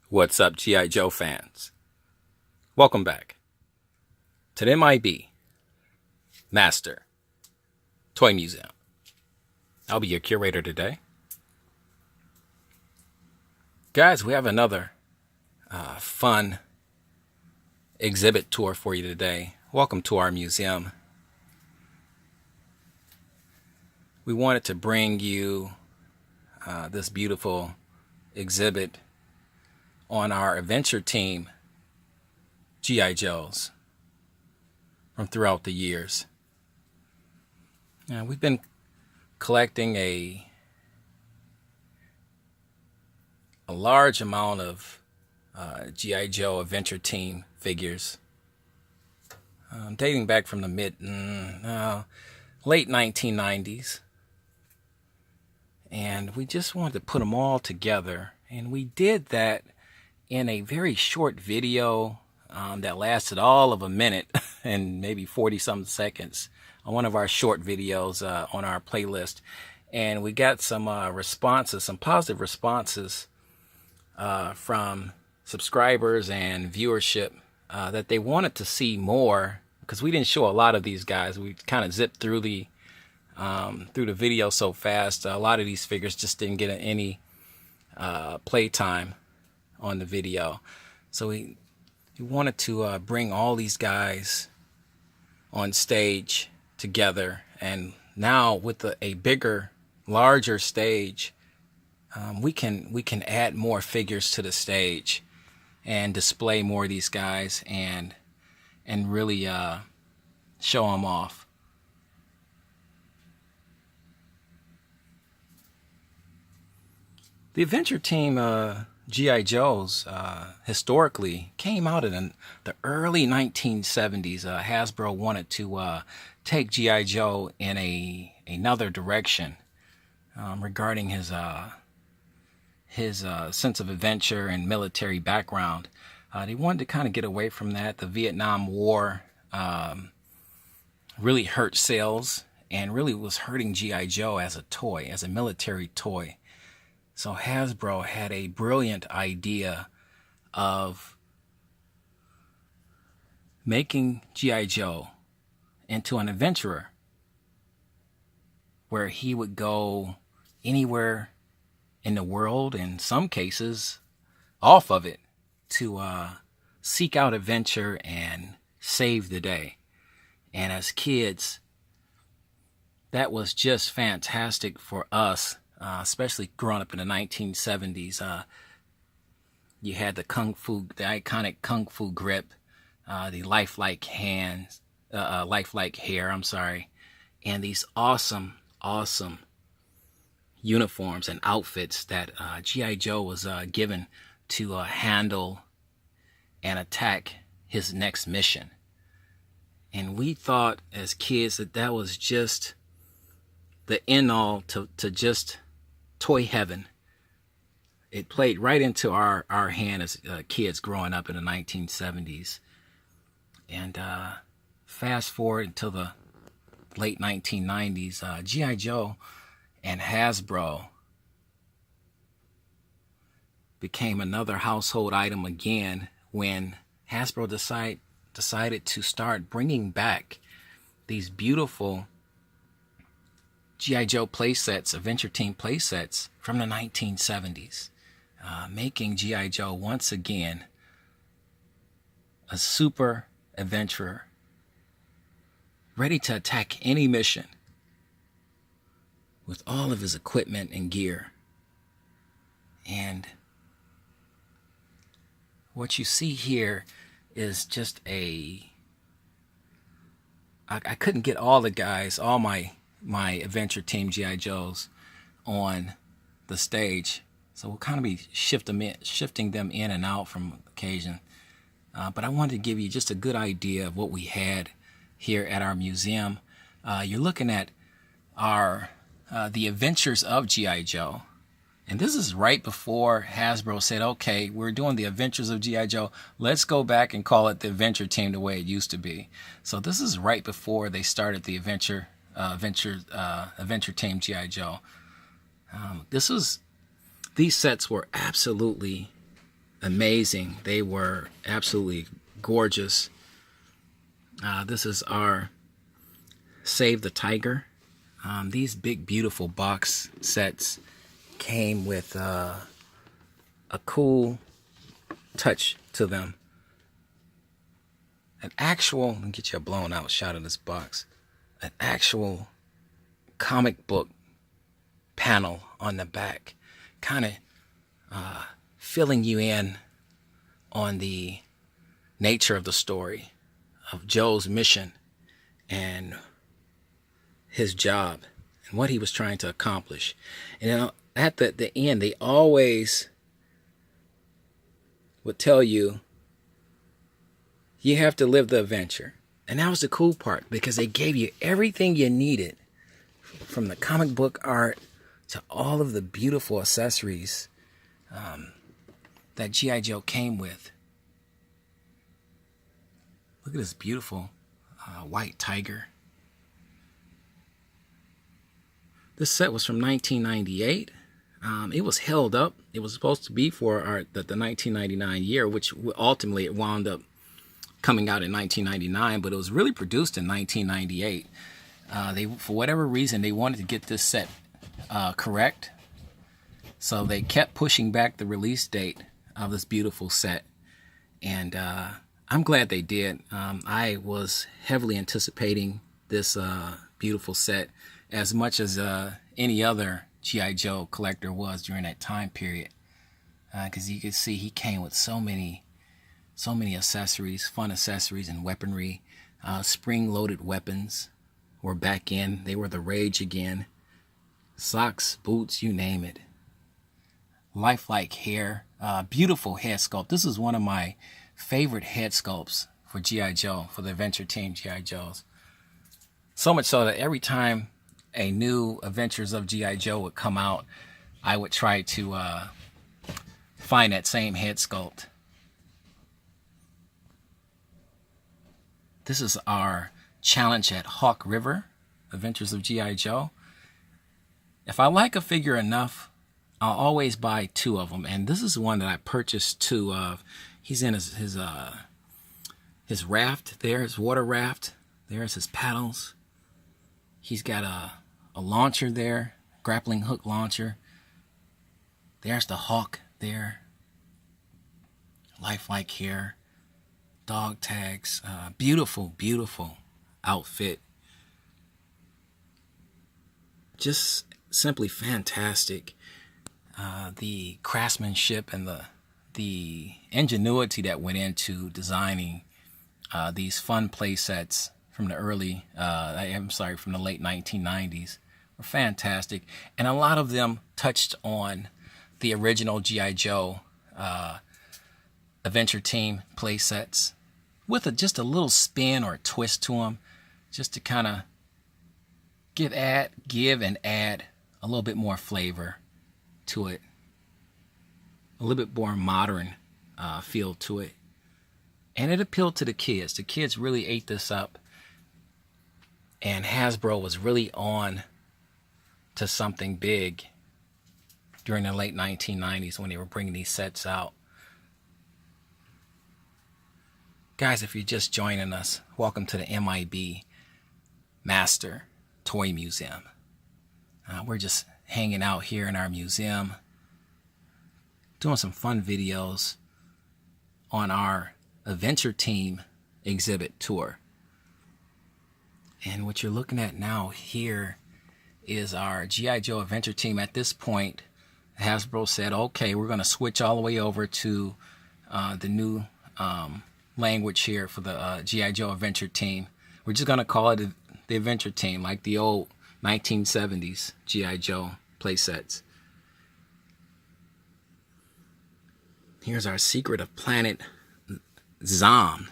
What's up, G.I. Joe fans? Welcome back to the M.I.B. Master Toy Museum. I'll be your curator today. Guys, we have another fun exhibit tour for you today. Welcome to our museum. We wanted to bring you this beautiful exhibit on our adventure team G.I. Joes from throughout the years. We've been collecting a large amount of G.I. Joe adventure team figures dating back from the late 1990s, and we just wanted to put them all together, and we did that in a very short video that lasted all of a minute and maybe 40-something seconds on one of our short videos on our playlist. And we got some responses, some positive responses from subscribers and viewership that they wanted to see more, because we didn't show a lot of these guys. We kind of zipped through the video so fast. A lot of these figures just didn't get any play time on the video. So we wanted to bring all these guys on stage together, and now with a bigger, larger stage, we can add more figures to the stage and display more of these guys and really show them off. The adventure team G.I. Joes historically came out in the early 1970s. Hasbro wanted to take G.I. Joe in another direction regarding his sense of adventure and military background. They wanted to kind of get away from that. The Vietnam War really hurt sales and really was hurting G.I. Joe as a toy, as a military toy. So Hasbro had a brilliant idea of making G.I. Joe into an adventurer, where he would go anywhere in the world, in some cases off of it, to seek out adventure and save the day. And as kids, that was just fantastic for us. Especially growing up in the 1970s, you had the iconic kung fu grip, the lifelike hands, lifelike hair. And these awesome uniforms and outfits that G.I. Joe was given to handle and attack his next mission. And we thought as kids that was just the end all to just toy heaven. It played right into our hand as kids growing up in the 1970s. And fast forward until the late 1990s, G.I. Joe and Hasbro became another household item again when Hasbro decided to start bringing back these beautiful G.I. Joe playsets, adventure team playsets from the 1970s, making G.I. Joe once again a super adventurer, ready to attack any mission with all of his equipment and gear. And what you see here is just I couldn't get all the guys, all my adventure team G.I. Joes on the stage, so we'll kind of be shifting them in and out from occasion, but I wanted to give you just a good idea of what we had here at our museum. You're looking at our the Adventures of G.I. Joe, and this is right before Hasbro said, okay, we're doing the Adventures of G.I. Joe, let's go back and call it the Adventure Team the way it used to be. So this is right before they started the Adventure Team G.I. Joe. These sets were absolutely amazing. They were absolutely gorgeous. This is our Save the Tiger. These big, beautiful box sets came with a cool touch to them. An actual, let me get you a blown out shot of this box. An actual comic book panel on the back, kind of filling you in on the nature of the story of Joe's mission and his job and what he was trying to accomplish. And then at the end, they always would tell you, you have to live the adventure. And that was the cool part, because they gave you everything you needed, from the comic book art to all of the beautiful accessories that G.I. Joe came with. Look at this beautiful white tiger. This set was from 1998. It was held up. It was supposed to be for the 1999 year, which ultimately it wound up coming out in 1999, but it was really produced in 1998. They, for whatever reason, they wanted to get this set correct, so they kept pushing back the release date of this beautiful set, and I'm glad they did. I was heavily anticipating this beautiful set as much as any other G.I. Joe collector was during that time period, because you could see he came with so many accessories, fun accessories and weaponry. Spring-loaded weapons were back in. They were the rage again. Socks, boots, you name it. Lifelike hair. Beautiful head sculpt. This is one of my favorite head sculpts for G.I. Joe, for the Adventure Team G.I. Joes. So much so that every time a new Adventures of G.I. Joe would come out, I would try to find that same head sculpt. This is our challenge at Hawk River, Adventures of G.I. Joe. If I like a figure enough, I'll always buy two of them. And this is one that I purchased two of. He's in his raft there, his water raft. There's his paddles. He's got a launcher there, grappling hook launcher. There's the hawk there. Lifelike hair. Dog tags. Beautiful, beautiful outfit. Just simply fantastic. The craftsmanship and the ingenuity that went into designing these fun play sets from the from the late 1990s were fantastic. And a lot of them touched on the original G.I. Joe Adventure Team play sets with just a little spin or a twist to them, just to kind of give and add a little bit more flavor to it, a little bit more modern feel to it. And it appealed to the kids. The kids really ate this up, and Hasbro was really on to something big during the late 1990s when they were bringing these sets out. Guys, if you're just joining us, welcome to the M.I.B. Master Toy Museum. We're just hanging out here in our museum, doing some fun videos on our Adventure Team exhibit tour. And what you're looking at now here is our G.I. Joe Adventure Team. At this point, Hasbro said, okay, we're going to switch all the way over to the new language here for the G.I. Joe Adventure Team. We're just going to call it the Adventure Team, like the old 1970s G.I. Joe playsets. Here's our Secret of Planet Zom.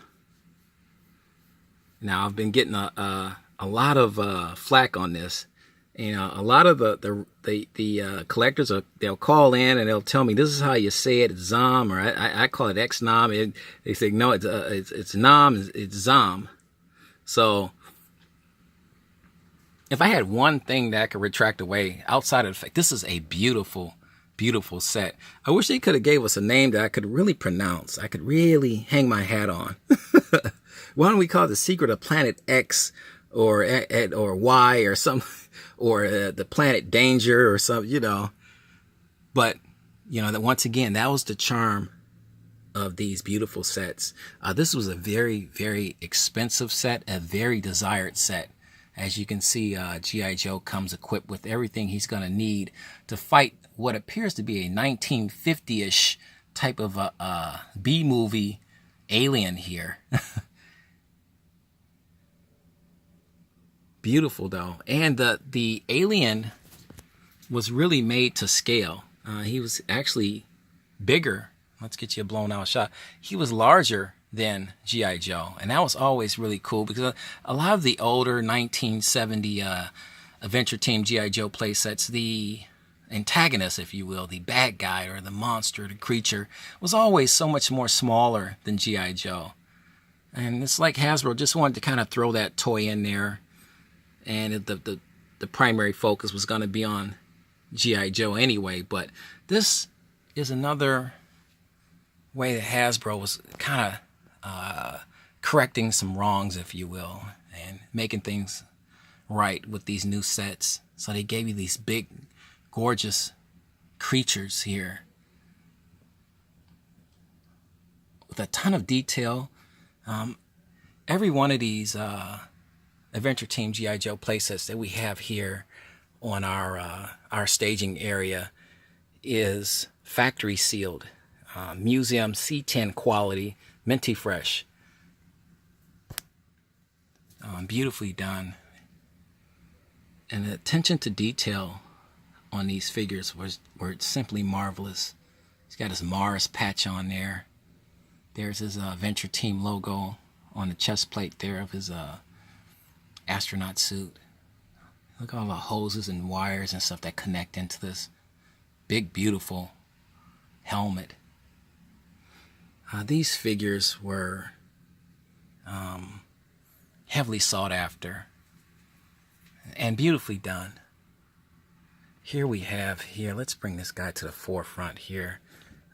Now, I've been getting a lot of flack on this. You know, a lot of the collectors, they'll call in and they'll tell me, this is how you say it, it's Zom, or I call it X-Nom. They say, no, it's Nom, it's Zom. So if I had one thing that I could retract away outside of the fact, this is a beautiful Beautiful set. I wish they could have gave us a name that I could really pronounce. I could really hang my hat on. Why don't we call it The Secret of Planet X or Y or some, or the Planet Danger or something, you know. But, you know, that once again, that was the charm of these beautiful sets. This was a very, very expensive set, a very desired set. As you can see, G.I. Joe comes equipped with everything he's going to need to fight what appears to be a 1950-ish type of a B-movie alien here. Beautiful, though. And the alien was really made to scale. He was actually bigger. Let's get you a blown out shot. He was larger than G.I. Joe. And that was always really cool because a lot of the older 1970 Adventure Team G.I. Joe playsets, the antagonist, if you will, the bad guy or the monster, the creature, was always so much more smaller than G.I. Joe. And it's like Hasbro just wanted to kind of throw that toy in there. And the primary focus was going to be on G.I. Joe anyway. But this is another way that Hasbro was kind of correcting some wrongs, if you will, and making things right with these new sets. So they gave you these big, gorgeous creatures here with a ton of detail. Every one of these Adventure Team G.I. Joe playsets that we have here on our staging area is factory sealed, museum C10 quality, minty fresh. Beautifully done. And the attention to detail on these figures were simply marvelous. He's got his Mars patch on there. There's his Adventure Team logo on the chest plate there of his astronaut suit. Look at all the hoses and wires and stuff that connect into this big, beautiful helmet. These figures were heavily sought after and beautifully done. Here we have let's bring this guy to the forefront here.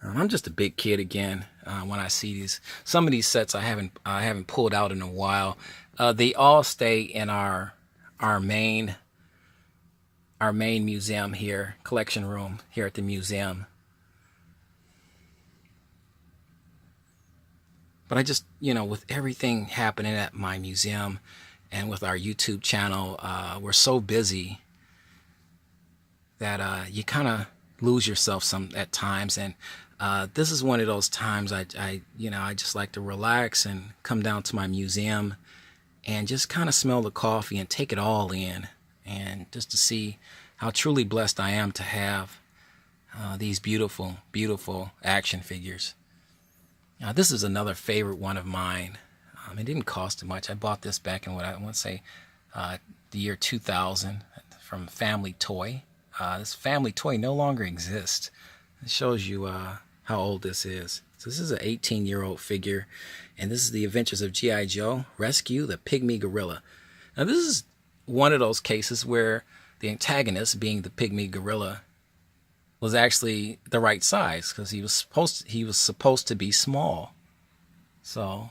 I'm just a big kid again when I see some of these sets I haven't pulled out in a while. They all stay in our main museum here, collection room here at the museum. But I just, with everything happening at my museum and with our YouTube channel, we're so busy that you kind of lose yourself some at times. And this is one of those times I just like to relax and come down to my museum and just kind of smell the coffee and take it all in, and just to see how truly blessed I am to have these beautiful, beautiful action figures. This is another favorite one of mine. It didn't cost too much. I bought this back in what I want to say the year 2000 from Family Toy. This Family Toy no longer exists. It shows you how old this is. So this is an 18-year-old figure, and this is the Adventures of G.I. Joe, Rescue the Pygmy Gorilla. Now this is one of those cases where the antagonist, being the Pygmy Gorilla, was actually the right size, because he was supposed to be small. So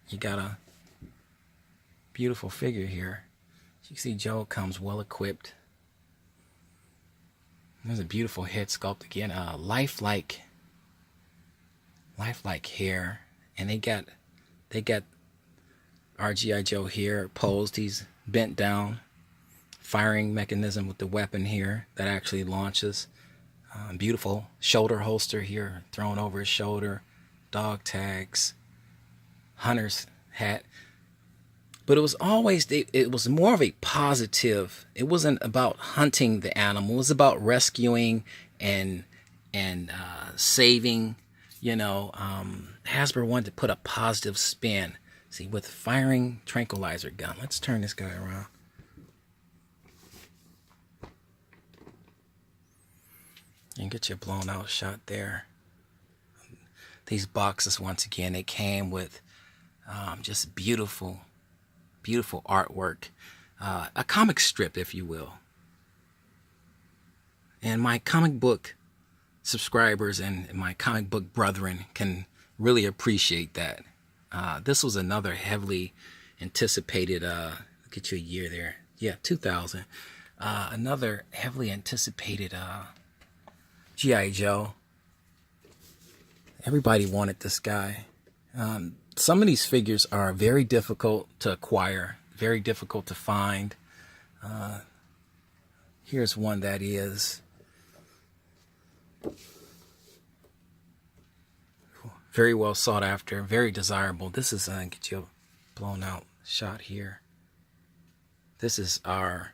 you got a beautiful figure here. You see Joe comes well equipped. There's a beautiful head sculpt again. Lifelike hair, and they got our G.I. Joe here posed. He's bent down. Firing mechanism with the weapon here that actually launches. Beautiful shoulder holster here thrown over his shoulder. Dog tags. Hunter's hat. But it was always, it was more of a positive. It wasn't about hunting the animal. It was about rescuing and saving. Hasbro wanted to put a positive spin. See, with firing tranquilizer gun. Let's turn this guy around. And get you a blown out shot there. These boxes, once again, they came with just beautiful, beautiful artwork. A comic strip, if you will. And my comic book subscribers and my comic book brethren can really appreciate that. This was another heavily anticipated, look at your year there. Yeah, 2000. Another heavily anticipated G.I. Joe. Everybody wanted this guy. Some of these figures are very difficult to acquire, very difficult to find. Here's one that is very well sought after, very desirable. This is get you a blown out shot here. This is our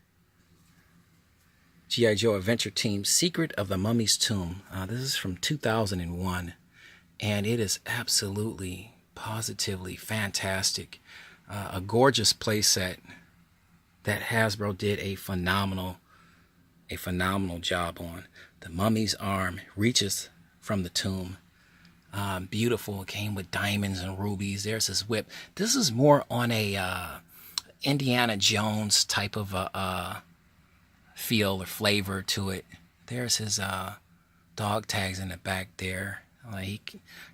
G.I. Joe Adventure Team Secret of the Mummy's Tomb. This is from 2001, and it is absolutely, positively fantastic. A gorgeous playset that Hasbro did a phenomenal job on. The mummy's arm reaches from the tomb. Beautiful. It came with diamonds and rubies. There's his whip. This is more on a Indiana Jones type of a feel or flavor to it. There's his dog tags in the back there.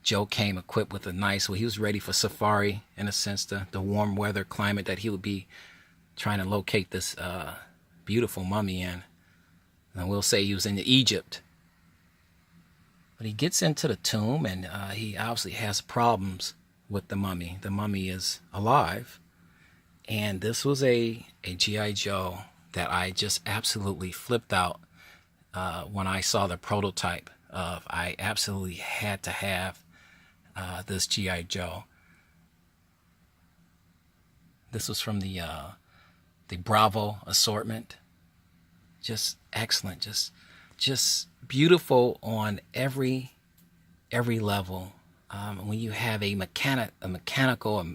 Joe came equipped with a nice, well, he was ready for safari in a sense, the warm weather climate that he would be trying to locate this beautiful mummy in. And we'll say he was in Egypt. But he gets into the tomb, and he obviously has problems with the mummy. The mummy is alive. And this was a G.I. Joe that I just absolutely flipped out when I saw the prototype of. I absolutely had to have this G.I. Joe. This was from the Bravo assortment. Just excellent, just beautiful on every level. When you have a mechanical,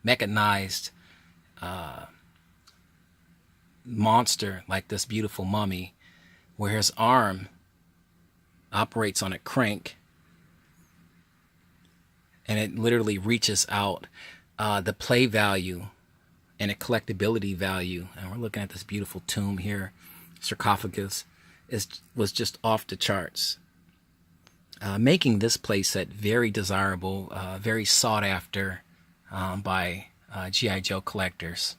mechanized monster like this beautiful mummy, where his arm operates on a crank and it literally reaches out, the play value and a collectability value, and we're looking at this beautiful tomb here, sarcophagus, was just off the charts, making this playset very desirable, very sought after by G.I. Joe collectors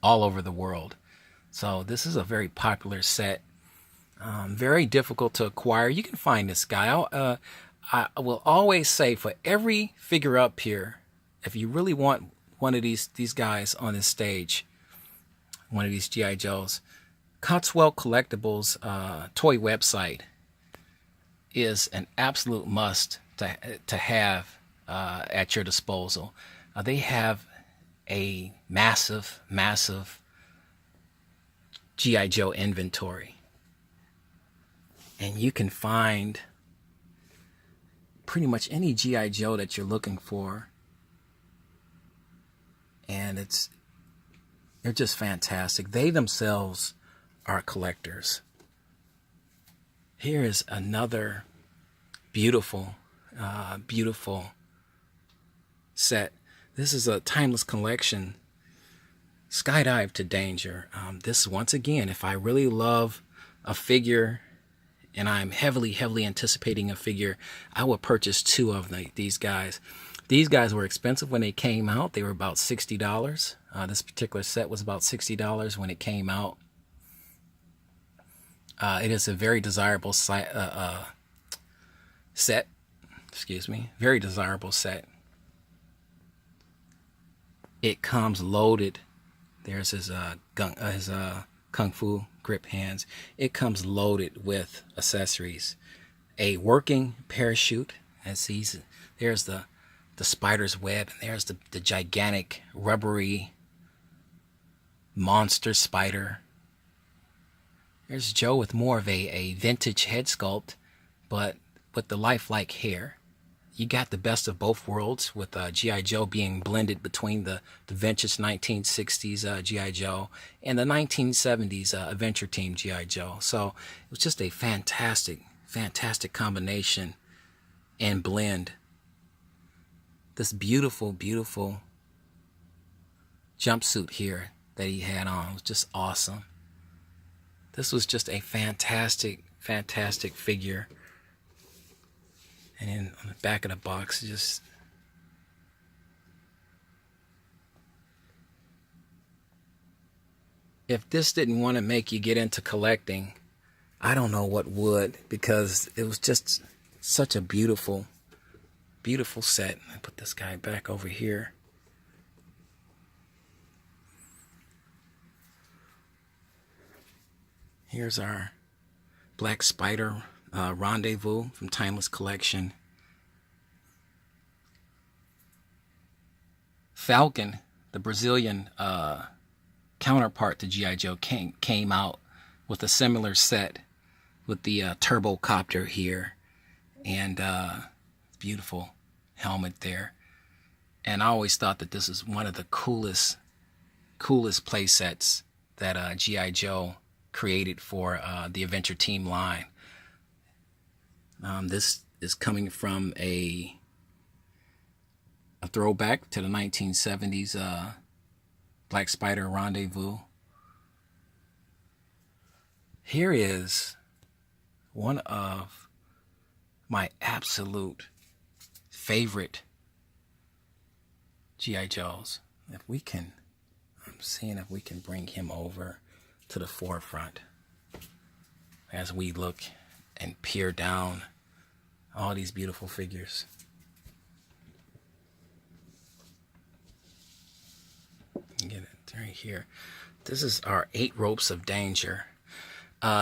all over the world. So this is a very popular set, very difficult to acquire. You can find this guy. I will always say, for every figure up here, if you really want one of these guys on this stage, one of these G.I. Joes, Cotswell Collectibles toy website is an absolute must to have at your disposal. They have a massive G.I. Joe inventory, and you can find pretty much any G.I. Joe that you're looking for, and they're just fantastic. They themselves are collectors. Here is another beautiful set. This is a timeless collection, Skydive to Danger. This, once again, if I really love a figure and I'm heavily anticipating a figure, I will purchase two of these guys. These guys were expensive when they came out. They were about $60. This particular set was about $60 when it came out. It is a very desirable set. Very desirable set. It comes loaded. There's his kung fu grip hands. It comes loaded with accessories. A working parachute, as there's the spider's web, and there's the gigantic rubbery monster spider. There's Joe with more of a vintage head sculpt, but with the lifelike hair. You got the best of both worlds, with G.I. Joe being blended between the vintage 1960s G.I. Joe and the 1970s Adventure Team G.I. Joe. So it was just a fantastic combination and blend. This beautiful jumpsuit here that he had on was just awesome. This was just a fantastic fantastic figure. And then on the back of the box, just if this didn't want to make you get into collecting, I don't know what would, because it was just such a beautiful, beautiful set. I put this guy back over here. Here's our Black Spider Rendezvous from Timeless Collection. Falcon, the Brazilian counterpart to G.I. Joe, came out with a similar set with the turbocopter here, and beautiful helmet there. And I always thought that this is one of the coolest play sets that G.I. Joe created for the Adventure Team line. This is coming from a throwback to the 1970s Black Spider Rendezvous. Here is one of my absolute favorite G.I. Joes. If we can, I'm seeing if we can bring him over to the forefront as we look and peer down all these beautiful figures. Get it right here. This is our 8 Ropes of Danger.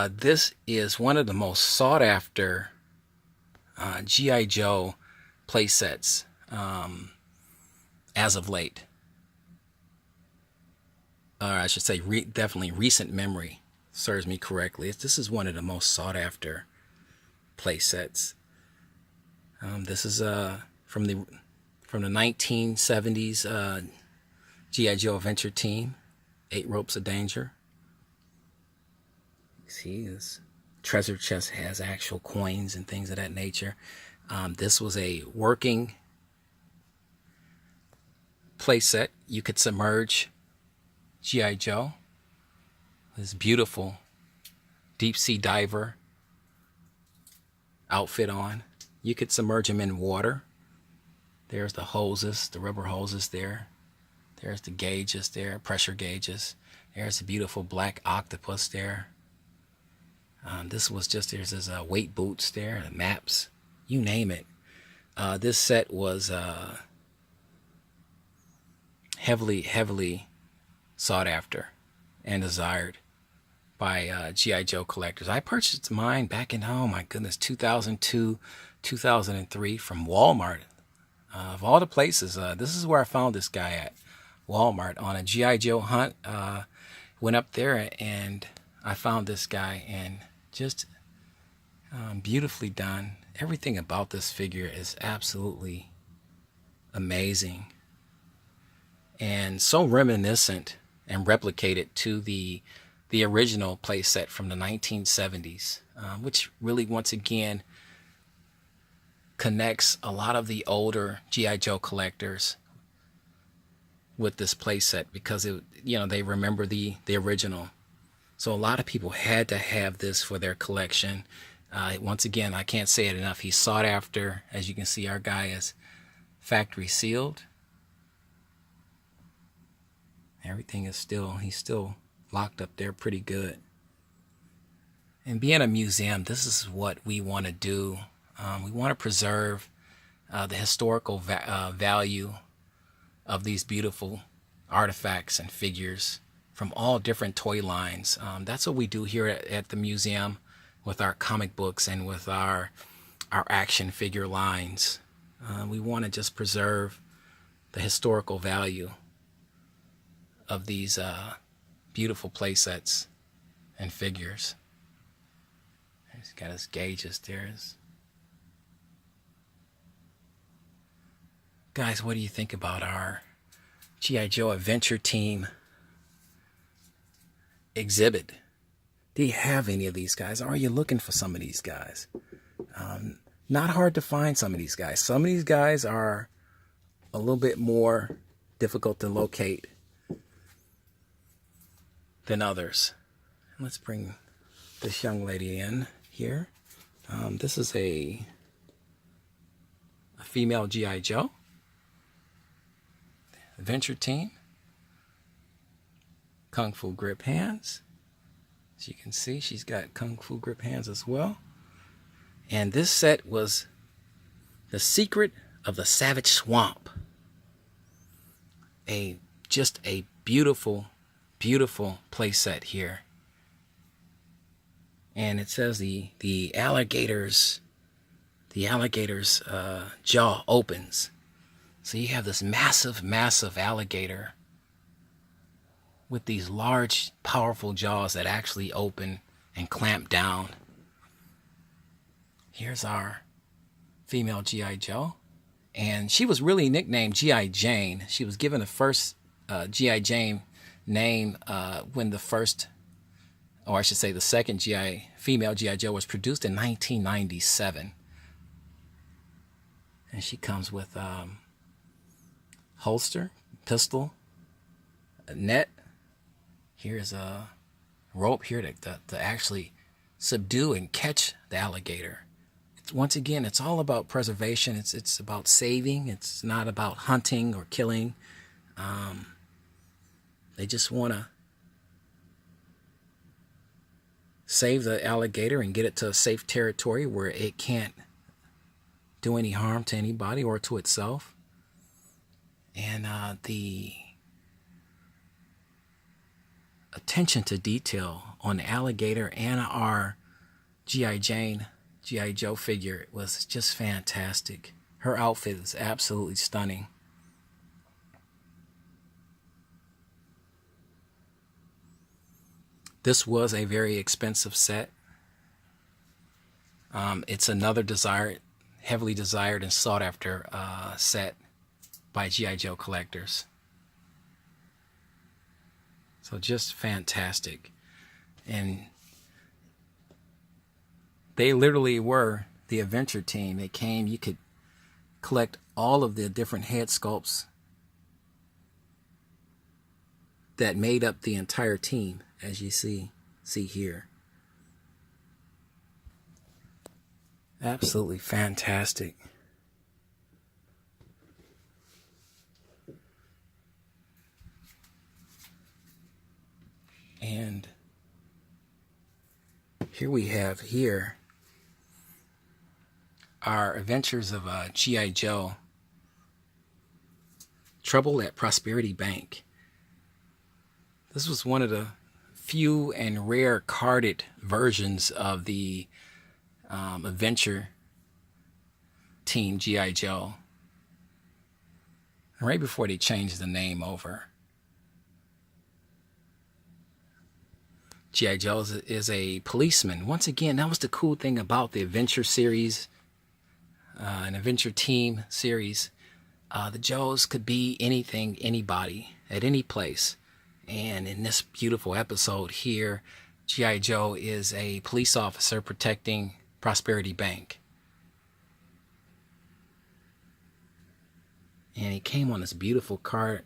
This is one of the most sought after G.I. Joe play sets as of late. Or I should say definitely recent memory serves me correctly. This is one of the most sought after play sets. This is from the 1970s G.I. Joe Adventure Team, 8 Ropes of Danger. See, this treasure chest has actual coins and things of that nature. This was a working play set. You could submerge G.I. Joe. This beautiful deep sea diver outfit on. You could submerge him in water. There's the hoses, the rubber hoses there. There's the gauges there, pressure gauges. There's the beautiful black octopus there. This was just, there's his weight boots there, the maps, you name it. This set was heavily sought after and desired by G.I. Joe collectors. I purchased mine back in, oh my goodness, 2002, 2003 from Walmart. Of all the places, this is where I found this guy at, Walmart, on a G.I. Joe hunt. Went up there and I found this guy, and just beautifully done. Everything about this figure is absolutely amazing and so reminiscent and replicated to the original playset from the 1970s, which really once again connects a lot of the older G.I. Joe collectors with this playset, because they remember the original. So a lot of people had to have this for their collection. Once again, I can't say it enough. He's sought after. As you can see, our guy is factory sealed. Everything is he's still locked up there pretty good. And being a museum, this is what we want to do. We want to preserve the historical value of these beautiful artifacts and figures from all different toy lines. That's what we do here at the museum with our comic books and with our action figure lines. We want to just preserve the historical value of these beautiful play sets and figures. He's got his gauges there. Guys, what do you think about our G.I. Joe Adventure Team exhibit? Do you have any of these guys? Are you looking for some of these guys? Not hard to find some of these guys. Some of these guys are a little bit more difficult to locate than others. Let's bring this young lady in here. This is a female G.I. Joe adventure team. Kung Fu grip hands. As you can see, she's got Kung Fu grip hands as well. And this set was The Secret of the Savage Swamp. Just a beautiful, beautiful play set here. And it says the alligator's jaw opens. So you have this massive, massive alligator with these large, powerful jaws that actually open and clamp down. Here's our female G.I. Joe. And she was really nicknamed G.I. Jane. She was given the first G.I. Jane name when the first, or I should say the second female G.I. Joe was produced in 1997. And she comes with holster, pistol, a net. Here's a rope here to actually subdue and catch the alligator. Once again, it's all about preservation. It's about saving. It's not about hunting or killing. They just want to save the alligator and get it to a safe territory where it can't do any harm to anybody or to itself. And the attention to detail on the alligator and our G.I. Joe figure was just fantastic. Her outfit is absolutely stunning. This was a very expensive set. It's another heavily desired and sought after set by G.I. Joe collectors. So just fantastic. And they literally were the adventure team. They came, you could collect all of the different head sculpts that made up the entire team, as you see here. Absolutely fantastic. And here we have our Adventures of G.I. Joe, Trouble at Prosperity Bank. This was one of the few and rare carded versions of the adventure team G.I. Joe, right before they changed the name over. G.I. Joe is a policeman. Once again, that was the cool thing about the adventure series, an adventure team series. The Joes could be anything, anybody, at any place. And in this beautiful episode here, G.I. Joe is a police officer protecting Prosperity Bank. And he came on this beautiful cart.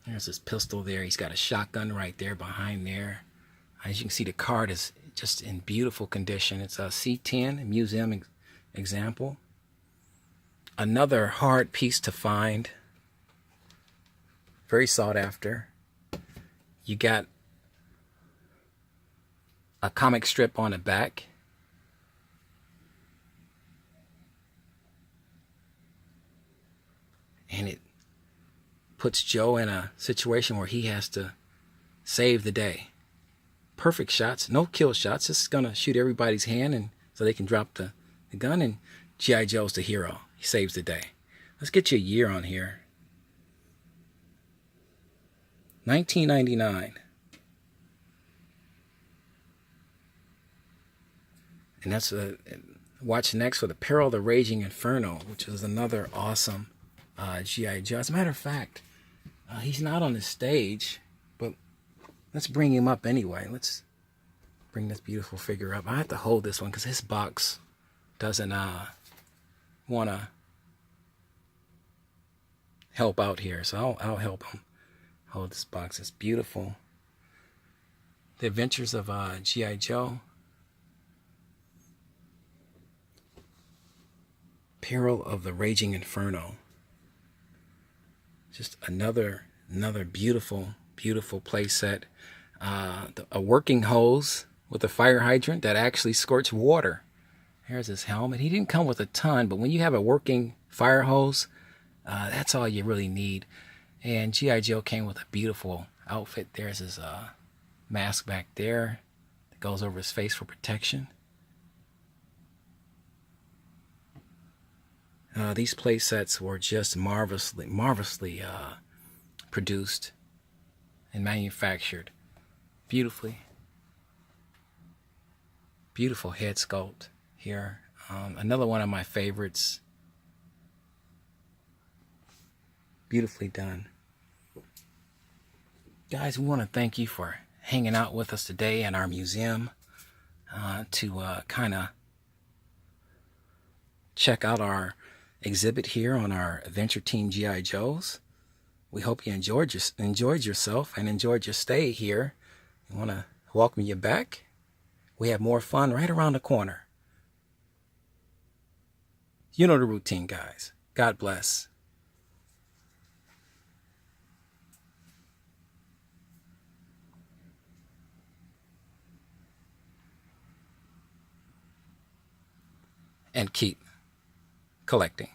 There's his pistol there. He's got a shotgun right there behind there. As you can see, the cart is just in beautiful condition. It's a C10 museum example. Another hard piece to find. Very sought after. You got a comic strip on the back. And it puts Joe in a situation where he has to save the day. Perfect shots, no kill shots. Just gonna shoot everybody's hand and so they can drop the gun, and G.I. Joe's the hero. He saves the day. Let's get you a year on here. 1999. And that's watch next for The Peril of the Raging Inferno, which is another awesome G.I. Joe. As a matter of fact, he's not on the stage, but let's bring him up anyway. Let's bring this beautiful figure up. I have to hold this one because his box doesn't want to help out here, so I'll help him hold this box. It's beautiful. The Adventures of G.I. Joe. Peril of the Raging Inferno. Just another beautiful play set. A working hose with a fire hydrant that actually squirts water. Here's his helmet. He didn't come with a ton, but when you have a working fire hose, that's all you really need. And G.I. Joe came with a beautiful outfit. There's his mask back there that goes over his face for protection. These play sets were just marvelously produced and manufactured beautifully. Beautiful head sculpt here. Another one of my favorites. Beautifully done. Guys, we want to thank you for hanging out with us today in our museum to kind of check out our exhibit here on our Adventure Team G.I. Joes. We hope you enjoyed yourself and enjoyed your stay here. We want to welcome you back. We have more fun right around the corner. You know the routine, guys. God bless. And keep collecting.